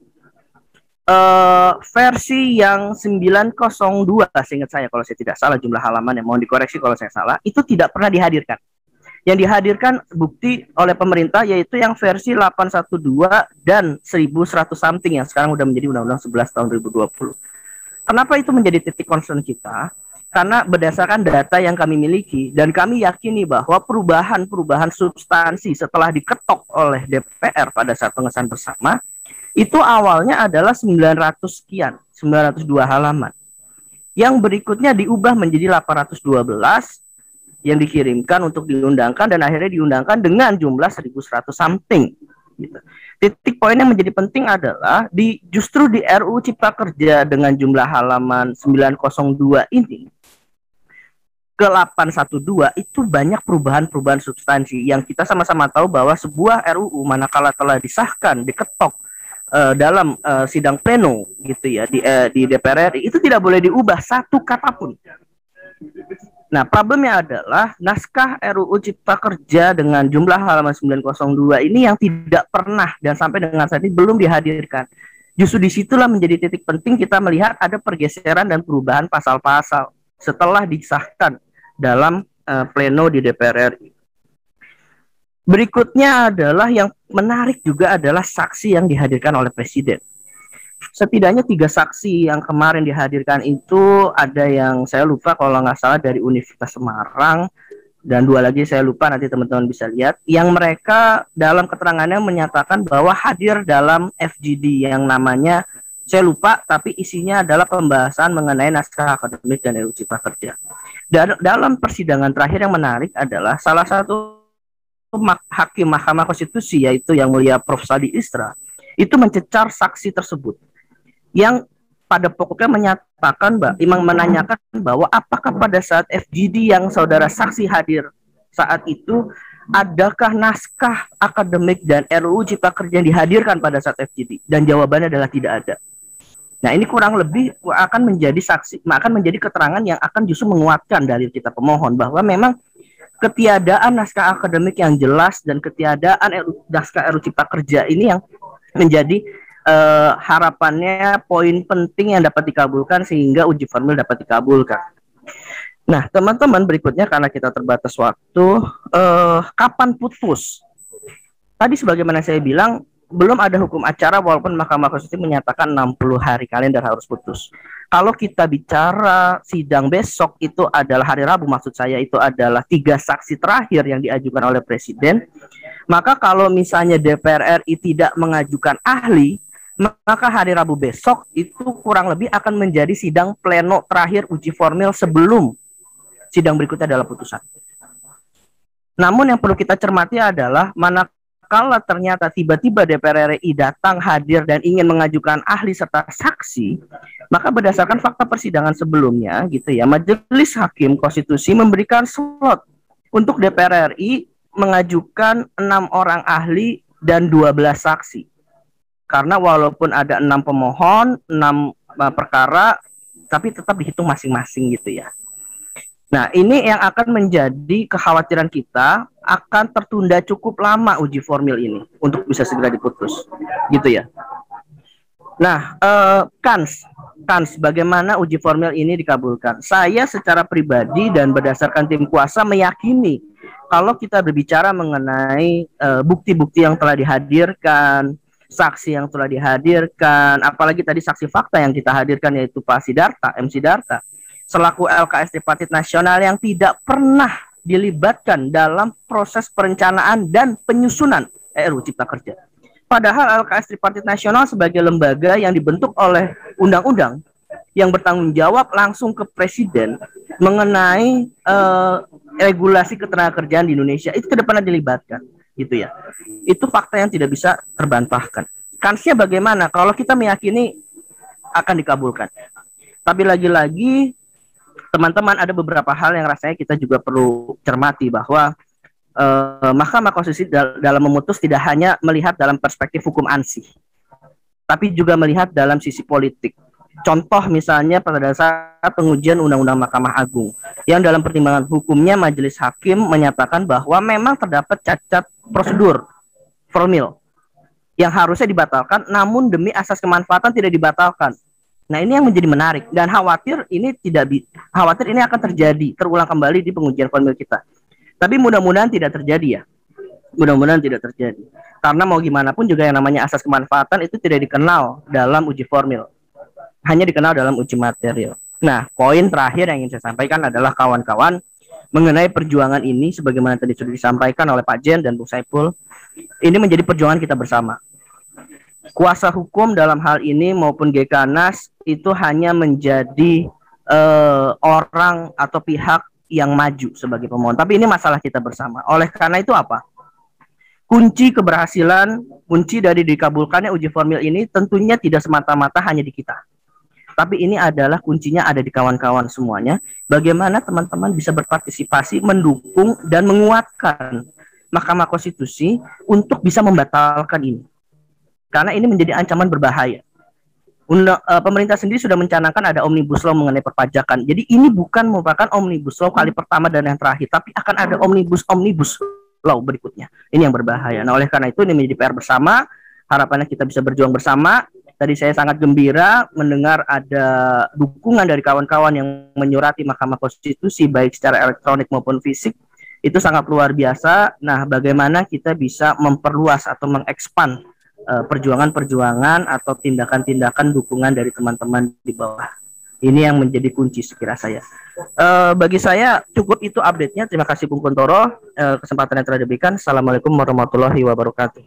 versi yang 902, seingat saya kalau saya tidak salah jumlah halaman, yang mohon dikoreksi kalau saya salah, itu tidak pernah dihadirkan. Yang dihadirkan bukti oleh pemerintah yaitu yang versi 812 dan 1100 something yang sekarang sudah menjadi Undang-Undang 11 tahun 2020. Kenapa itu menjadi titik concern kita? Karena berdasarkan data yang kami miliki dan kami yakini bahwa perubahan substansi setelah diketok oleh DPR pada saat pengesahan bersama itu awalnya adalah 900 sekian, 902 halaman. Yang berikutnya diubah menjadi 812 yang dikirimkan untuk diundangkan dan akhirnya diundangkan dengan jumlah 1100 something gitu. Titik poin yang menjadi penting adalah justru di RUU Cipta Kerja dengan jumlah halaman 902 ini ke 812 itu banyak perubahan substansi yang kita sama-sama tahu bahwa sebuah RUU manakala telah disahkan, diketok dalam sidang pleno gitu ya di DPR RI itu tidak boleh diubah satu kata pun. Nah, problemnya adalah naskah RUU Cipta Kerja dengan jumlah halaman 902 ini yang tidak pernah dan sampai dengan saat ini belum dihadirkan. Justru disitulah menjadi titik penting kita melihat ada pergeseran dan perubahan pasal-pasal setelah disahkan dalam pleno di DPR RI. Berikutnya adalah yang menarik juga adalah saksi yang dihadirkan oleh Presiden. Setidaknya 3 saksi yang kemarin dihadirkan itu ada yang saya lupa kalau nggak salah dari Universitas Semarang dan 2 lagi saya lupa, nanti teman-teman bisa lihat, yang mereka dalam keterangannya menyatakan bahwa hadir dalam FGD yang namanya saya lupa tapi isinya adalah pembahasan mengenai naskah akademik dan RUU Cipta Kerja. Dalam persidangan terakhir yang menarik adalah salah satu hakim Mahkamah Konstitusi, yaitu Yang Mulia Prof. Saldi Isra, itu mencecar saksi tersebut yang pada pokoknya menyatakan, menanyakan bahwa apakah pada saat FGD yang saudara saksi hadir saat itu, adakah naskah akademik dan RUU Cipta Kerja yang dihadirkan pada saat FGD? Dan jawabannya adalah tidak ada. Nah, ini kurang lebih akan menjadi keterangan yang akan justru menguatkan dalil kita pemohon bahwa memang ketiadaan naskah akademik yang jelas dan ketiadaan naskah RUU Cipta Kerja ini yang menjadi harapannya poin penting yang dapat dikabulkan sehingga uji formil dapat dikabulkan. Nah, teman-teman, berikutnya karena kita terbatas waktu, kapan putus? Tadi sebagaimana saya bilang, belum ada hukum acara walaupun Mahkamah Konstitusi menyatakan 60 hari kalender harus putus. Kalau kita bicara sidang besok itu adalah hari Rabu, maksud saya itu adalah 3 saksi terakhir yang diajukan oleh Presiden, maka kalau misalnya DPR RI tidak mengajukan ahli, maka hari Rabu besok itu kurang lebih akan menjadi sidang pleno terakhir uji formil sebelum sidang berikutnya adalah putusan. Namun yang perlu kita cermati adalah manakala ternyata tiba-tiba DPR RI datang hadir dan ingin mengajukan ahli serta saksi, maka berdasarkan fakta persidangan sebelumnya gitu ya, Majelis Hakim Konstitusi memberikan slot untuk DPR RI mengajukan 6 orang ahli dan 12 saksi. Karena walaupun ada 6 pemohon, 6 perkara, tapi tetap dihitung masing-masing gitu ya. Nah, ini yang akan menjadi kekhawatiran kita, akan tertunda cukup lama uji formil ini untuk bisa segera diputus, gitu ya. Nah, kans bagaimana uji formil ini dikabulkan. Saya secara pribadi dan berdasarkan tim kuasa meyakini kalau kita berbicara mengenai bukti-bukti yang telah dihadirkan, saksi yang telah dihadirkan, apalagi tadi saksi fakta yang kita hadirkan yaitu Pak Sidarta, M. Sidarta, selaku LKS Tripartit Nasional yang tidak pernah dilibatkan dalam proses perencanaan dan penyusunan RUU Cipta Kerja. Padahal LKS Tripartit Nasional sebagai lembaga yang dibentuk oleh undang-undang yang bertanggung jawab langsung ke Presiden mengenai regulasi ketenagakerjaan di Indonesia itu tidak pernah dilibatkan. Gitu ya. Itu fakta yang tidak bisa terbantahkan. Kansnya bagaimana? Kalau kita meyakini akan dikabulkan. Tapi lagi-lagi teman-teman ada beberapa hal yang rasanya kita juga perlu cermati bahwa Mahkamah Konstitusi dalam memutus tidak hanya melihat dalam perspektif hukum ansih, tapi juga melihat dalam sisi politik. Contoh misalnya pada saat pengujian Undang-Undang Mahkamah Agung, yang dalam pertimbangan hukumnya Majelis Hakim menyatakan bahwa memang terdapat cacat prosedur formil yang harusnya dibatalkan, namun demi asas kemanfaatan tidak dibatalkan. Nah, ini yang menjadi menarik dan khawatir ini akan terjadi, terulang kembali di pengujian formil kita. Tapi mudah-mudahan tidak terjadi ya. Mudah-mudahan tidak terjadi. Karena mau gimana pun juga yang namanya asas kemanfaatan itu tidak dikenal dalam uji formil. Hanya dikenal dalam uji material. Nah, poin terakhir yang ingin saya sampaikan adalah kawan-kawan mengenai perjuangan ini sebagaimana tadi sudah disampaikan oleh Pak Jen dan Bung Saiful. Ini menjadi perjuangan kita bersama. Kuasa hukum dalam hal ini maupun GKNAS itu hanya menjadi orang atau pihak yang maju sebagai pemohon. Tapi ini masalah kita bersama. Oleh karena itu apa? Kunci keberhasilan, kunci dari dikabulkannya uji formil ini tentunya tidak semata-mata hanya di kita. Tapi ini adalah kuncinya ada di kawan-kawan semuanya. Bagaimana teman-teman bisa berpartisipasi, mendukung, dan menguatkan Mahkamah Konstitusi untuk bisa membatalkan ini. Karena ini menjadi ancaman berbahaya. Pemerintah sendiri sudah mencanangkan ada omnibus law mengenai perpajakan. Jadi ini bukan merupakan omnibus law kali pertama dan yang terakhir, tapi akan ada omnibus law berikutnya. Ini yang berbahaya. Nah, oleh karena itu ini menjadi PR bersama. Harapannya kita bisa berjuang bersama. Tadi saya sangat gembira mendengar ada dukungan dari kawan-kawan yang menyurati Mahkamah Konstitusi baik secara elektronik maupun fisik. Itu sangat luar biasa. Nah, bagaimana kita bisa memperluas atau mengekspand perjuangan-perjuangan atau tindakan-tindakan dukungan dari teman-teman di bawah. Ini yang menjadi kunci sekira saya. Bagi saya cukup itu update-nya. Terima kasih Bung Kuntoro. Kesempatan yang telah diberikan. Assalamualaikum warahmatullahi wabarakatuh.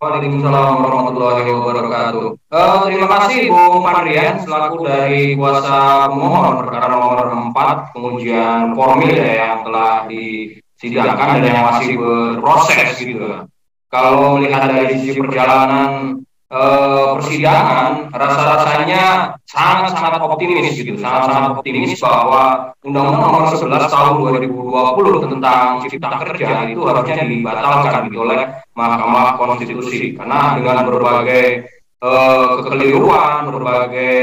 Waalaikumsalam warahmatullahi wabarakatuh. Terima kasih Bung Fadrian selaku dari kuasa pemohon perkara nomor 4 pengujian formil ya, yang telah disidangkan dan yang masih berproses gitu. Kalau melihat dari sisi perjalanan persidangan, rasa-rasanya sangat-sangat optimis gitu, sangat-sangat optimis bahwa Undang-Undang Nomor 11 Tahun 2020 tentang Cipta Kerja itu harusnya dibatalkan gitu oleh Mahkamah Konstitusi, karena dengan berbagai kekeliruan, berbagai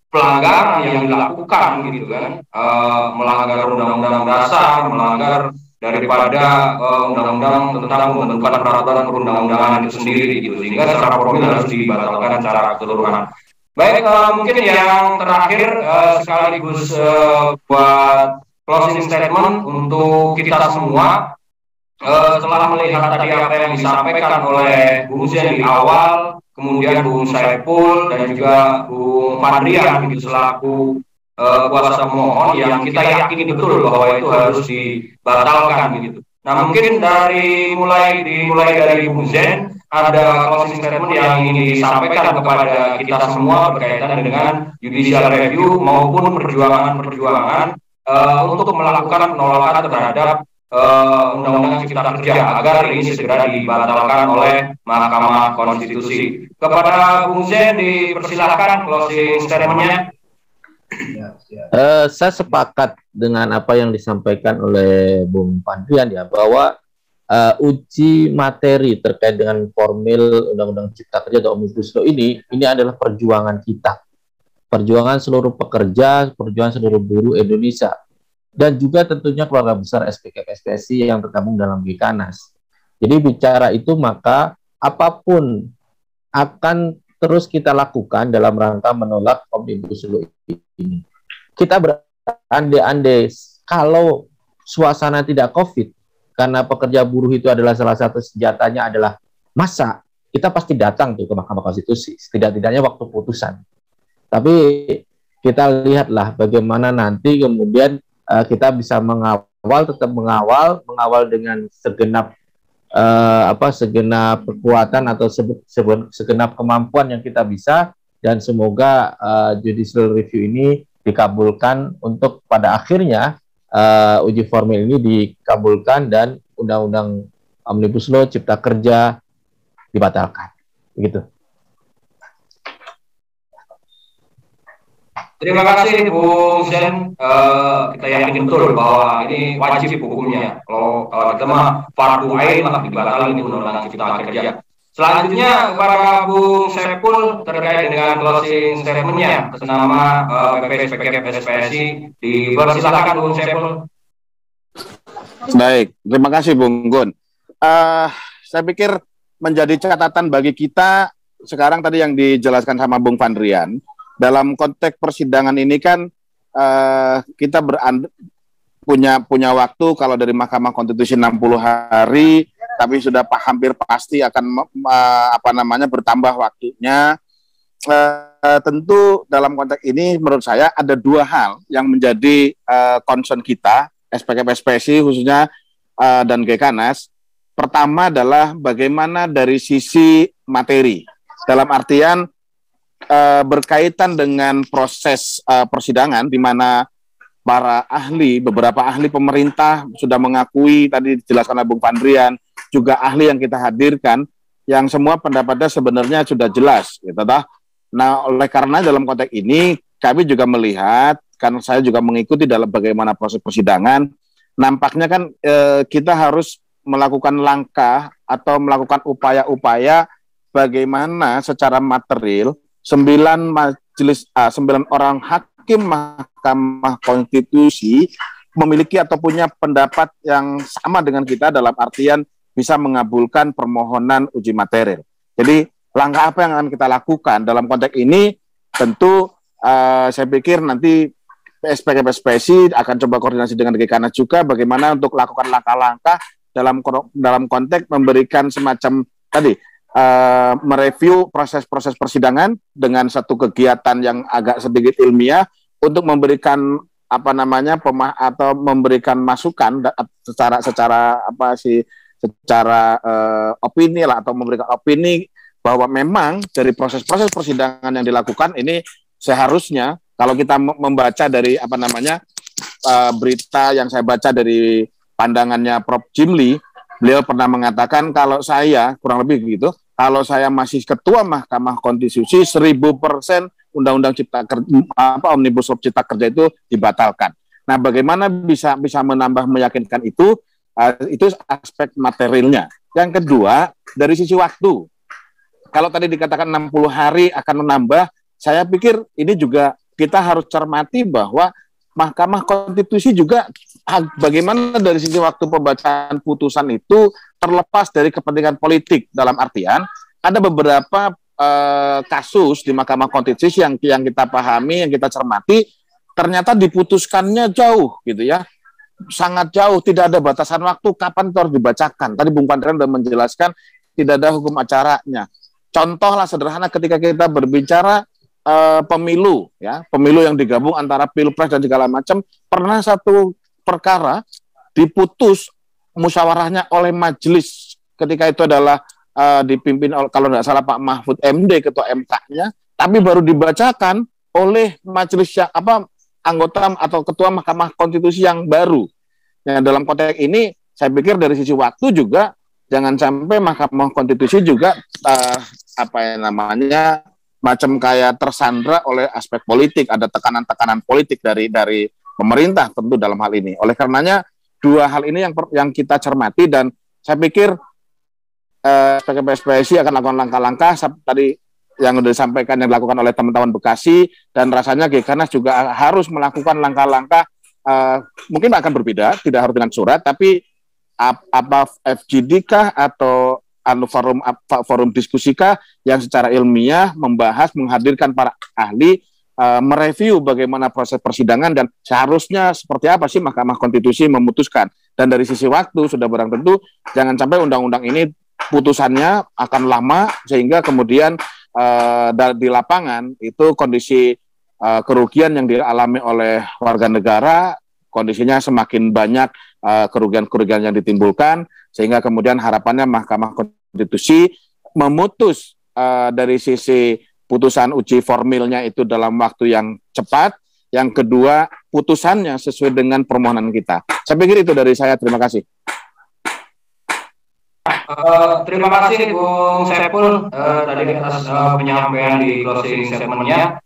pelanggaran yang dilakukan gitu kan, melanggar Undang-Undang Dasar, melanggar daripada undang-undang tentang pembentukan peraturan perundang-undangan itu sendiri gitu, sehingga secara formil harus dibatalkan secara keseluruhan. Baik, mungkin yang terakhir sekaligus buat closing statement untuk kita semua, setelah melihat tadi apa yang disampaikan oleh Bung Zen di awal, kemudian Bung Saiful dan juga Bung Fadrian gitu selaku kuasa pemohon, yang kita yakini betul bahwa itu harus dibatalkan gitu. Nah, mungkin mulai dari Bung Zen ada closing statement yang ingin disampaikan kepada kita semua berkaitan dengan judicial review maupun perjuangan untuk melakukan penolakan terhadap Undang-Undang Cipta Kerja agar ini segera dibatalkan oleh Mahkamah Konstitusi. Kepada Bung Zen dipersilakan closing statement-nya. Saya sepakat dengan apa yang disampaikan oleh Bung Fadrian ya, bahwa uji materi terkait dengan formil Undang-Undang Cipta Kerja atau Omnibus Law ini adalah perjuangan kita, perjuangan seluruh pekerja, perjuangan seluruh buruh Indonesia, dan juga tentunya keluarga besar SPKP-SPSI yang tergabung dalam Gekanas. Jadi bicara itu, maka apapun akan terus kita lakukan dalam rangka menolak Omnibus Law ini. Kita berandai-andai kalau suasana tidak COVID, karena pekerja buruh itu adalah salah satu senjatanya adalah massa, kita pasti datang tuh ke Mahkamah Konstitusi, setidak-tidaknya waktu putusan. Tapi kita lihatlah bagaimana nanti kemudian kita bisa tetap mengawal dengan segenap segenap kekuatan atau segenap kemampuan yang kita bisa, dan semoga judicial review ini dikabulkan untuk pada akhirnya uji formil ini dikabulkan dan Undang-Undang Omnibus Law Cipta Kerja dibatalkan. Begitu. Terima kasih Bung Zen. Kita yakin betul bahwa ini wajib hukumnya. Kalau kita mah fardu ain lah dibatalkan ini Undang-Undang Cipta Kerja. Selanjutnya kepada Bung Saiful terkait dengan closing statement-nya atas nama PPSPSI, dipersilakan Bung Saiful. Baik, terima kasih Bung Gun. Saya pikir menjadi catatan bagi kita sekarang tadi yang dijelaskan sama Bung Fadrian, dalam konteks persidangan ini kan kita punya waktu kalau dari Mahkamah Konstitusi 60 hari, tapi sudah hampir pasti akan bertambah waktunya. Tentu dalam konteks ini menurut saya ada dua hal yang menjadi concern kita, SPKP-SPSI khususnya dan Gekanas. Pertama adalah bagaimana dari sisi materi, dalam artian berkaitan dengan proses persidangan di mana beberapa ahli pemerintah sudah mengakui, tadi dijelaskan oleh Bung Fadrian, juga ahli yang kita hadirkan, yang semua pendapatnya sebenarnya sudah jelas. Gitu, nah, oleh karena dalam konteks ini, kami juga melihat, karena saya juga mengikuti dalam bagaimana proses persidangan, nampaknya kan kita harus melakukan langkah atau melakukan upaya-upaya bagaimana secara material 9 orang hakim Mahkamah Konstitusi memiliki atau punya pendapat yang sama dengan kita dalam artian bisa mengabulkan permohonan uji material. Jadi langkah apa yang akan kita lakukan dalam konteks ini, tentu saya pikir nanti SPKP-SPSI akan coba koordinasi dengan Gekanas juga bagaimana untuk lakukan langkah-langkah dalam konteks memberikan semacam tadi mereview proses-proses persidangan dengan satu kegiatan yang agak sedikit ilmiah untuk memberikan memberikan masukan secara opini lah, atau memberikan opini bahwa memang dari proses-proses persidangan yang dilakukan ini seharusnya, kalau kita membaca dari berita yang saya baca dari pandangannya Prof. Jimli, beliau pernah mengatakan kalau saya, kurang lebih begitu, kalau saya masih ketua Mahkamah Konstitusi, 1000% Undang-Undang Cipta Kerja, Omnibus Law Cipta Kerja itu dibatalkan. Nah, bagaimana bisa menambah meyakinkan itu aspek materialnya. Yang kedua, dari sisi waktu. Kalau tadi dikatakan 60 hari akan menambah, saya pikir ini juga kita harus cermati bahwa Mahkamah Konstitusi juga bagaimana dari sisi waktu pembacaan putusan itu terlepas dari kepentingan politik, dalam artian ada beberapa kasus di Mahkamah Konstitusi yang kita pahami, yang kita cermati, ternyata diputuskannya jauh gitu ya, sangat jauh, tidak ada batasan waktu kapan itu harus dibacakan. Tadi Bung Pandren sudah menjelaskan tidak ada hukum acaranya. Contohlah sederhana ketika kita berbicara pemilu yang digabung antara pilpres dan segala macam, pernah satu perkara diputus musyawarahnya oleh majelis, ketika itu adalah dipimpin kalau tidak salah Pak Mahfud MD ketua MK-nya, tapi baru dibacakan oleh majelis anggota atau ketua Mahkamah Konstitusi yang baru. Nah, dalam konteks ini saya pikir dari sisi waktu juga jangan sampai Mahkamah Konstitusi juga macam kayak tersandra oleh aspek politik, ada tekanan-tekanan politik dari pemerintah tentu dalam hal ini. Oleh karenanya dua hal ini yang kita cermati, dan saya pikir PSPSI akan lakukan langkah-langkah tadi yang sudah disampaikan, yang dilakukan oleh teman-teman Bekasi, dan rasanya Gekarnas juga harus melakukan langkah-langkah, mungkin akan berbeda, tidak harus dengan surat, tapi apa FGD kah atau forum diskusi kah yang secara ilmiah membahas, menghadirkan para ahli, mereview bagaimana proses persidangan dan seharusnya seperti apa sih Mahkamah Konstitusi memutuskan. Dan dari sisi waktu sudah barang tentu jangan sampai undang-undang ini putusannya akan lama sehingga kemudian di lapangan itu kondisi kerugian yang dialami oleh warga negara, kondisinya semakin banyak kerugian-kerugian yang ditimbulkan, sehingga kemudian harapannya Mahkamah Konstitusi memutus dari sisi putusan uji formilnya itu dalam waktu yang cepat, yang kedua putusannya sesuai dengan permohonan kita. Saya pikir itu dari saya, terima kasih. Terima kasih Bung Saiful tadi atas penyampaian di closing statement-nya.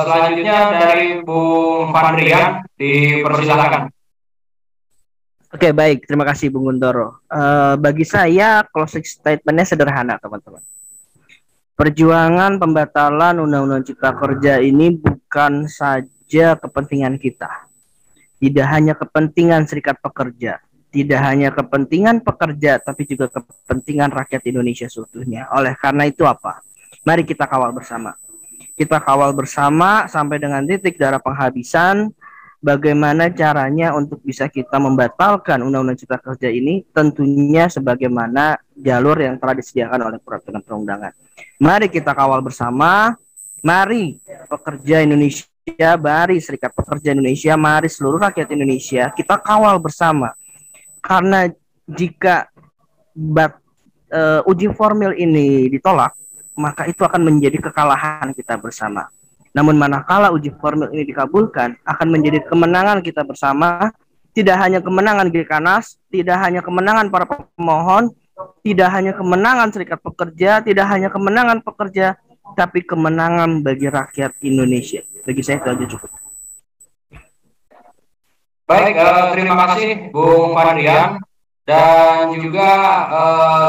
Selanjutnya dari Bung Fandrian, dipersilakan. Oke, baik. Terima kasih Bung Guntoro. Bagi saya, closing statement-nya sederhana, teman-teman. Perjuangan pembatalan Undang-Undang Cipta Kerja ini bukan saja kepentingan kita. Tidak hanya kepentingan serikat pekerja. Tidak hanya kepentingan pekerja, tapi juga kepentingan rakyat Indonesia seutuhnya. Oleh karena itu apa? Mari kita kawal bersama. Kita kawal bersama sampai dengan titik darah penghabisan. Bagaimana caranya untuk bisa kita membatalkan Undang-Undang Cipta Kerja ini, tentunya sebagaimana jalur yang telah disediakan oleh peraturan perundangan. Mari kita kawal bersama, mari pekerja Indonesia, mari serikat pekerja Indonesia, mari seluruh rakyat Indonesia, kita kawal bersama. Karena jika uji formil ini ditolak, maka itu akan menjadi kekalahan kita bersama. Namun manakala uji formil ini dikabulkan, akan menjadi kemenangan kita bersama. Tidak hanya kemenangan Gekarnas, tidak hanya kemenangan para pemohon, tidak hanya kemenangan serikat pekerja, tidak hanya kemenangan pekerja, tapi kemenangan bagi rakyat Indonesia. Bagi saya itu aja cukup. Baik, terima kasih Bung Fandrian dan juga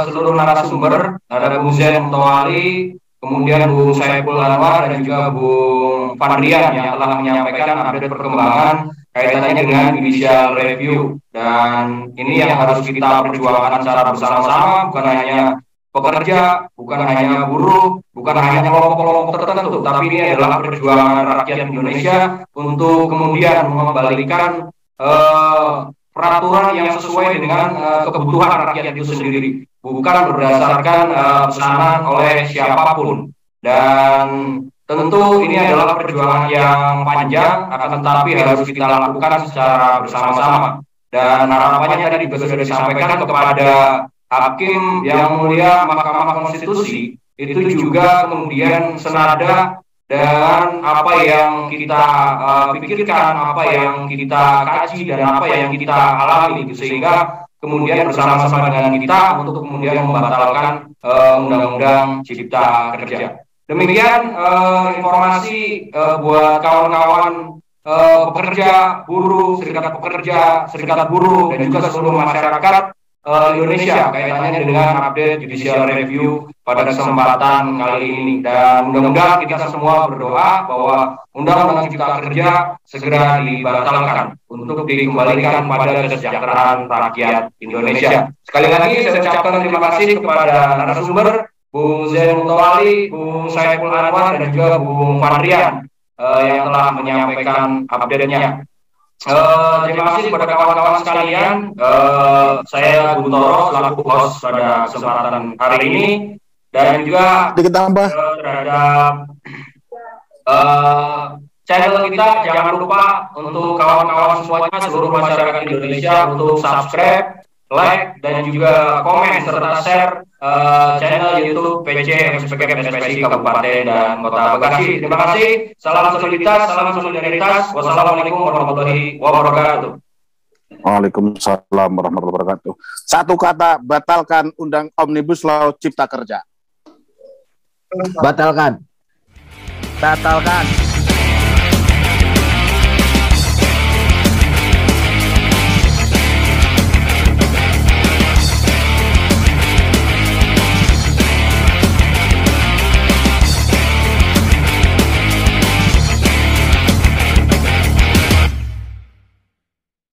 seluruh narasumber, ada Bung Zain Mutawali, kemudian Bung Saiful Anwar dan juga Bung Fandrian yang telah menyampaikan update perkembangan kaitannya dengan judicial review. Dan ini yang harus kita perjuangkan secara bersama-sama, bukan hanya pekerja, bukan hanya buruh, bukan hanya kelompok-kelompok tertentu, tapi ini adalah perjuangan rakyat Indonesia untuk kemudian mengembalikan peraturan yang sesuai dengan kebutuhan rakyat itu sendiri, bukan berdasarkan pesanan oleh siapapun. Dan tentu ini adalah perjuangan yang panjang, akan tetapi harus kita lakukan secara bersama-sama. Dan harapannya tadi juga sudah disampaikan kepada Hakim yang mulia Mahkamah Konstitusi itu juga kemudian senada dengan apa yang kita pikirkan, apa yang kita kaji, dan apa yang kita alami, sehingga kemudian bersama-sama dengan kita untuk kemudian membatalkan Undang-Undang Cipta Kerja. Demikian informasi buat kawan-kawan pekerja, buruh, serikat buruh, dan juga seluruh masyarakat Indonesia kaitannya dengan update judicial review pada kesempatan kali ini. Dan mudah-mudahan kita semua berdoa bahwa Undang-Undang Cipta Kerja segera dibatalkan untuk dikembalikan pada kesejahteraan rakyat Indonesia. Sekali lagi saya ucapkan terima kasih kepada narasumber Bung Zain Mutawalli, Bung Saiful Anwar, dan juga Bung Fadrian yang telah menyampaikan update-nya. Terima kasih kepada kawan-kawan sekalian. Saya Guntoro selaku host pada kesempatan hari ini, dan juga terhadap channel kita, jangan lupa untuk kawan-kawan semuanya, seluruh masyarakat Indonesia, untuk subscribe, like, dan juga komen serta share channel YouTube PC SPSI Kabupaten dan Kota Bekasi. Terima kasih. Salam soliditas, salam solidaritas. Wassalamualaikum warahmatullahi wabarakatuh. Waalaikumsalam warahmatullahi wabarakatuh. Satu kata, batalkan Undang Omnibus Law Cipta Kerja. Batalkan. Batalkan.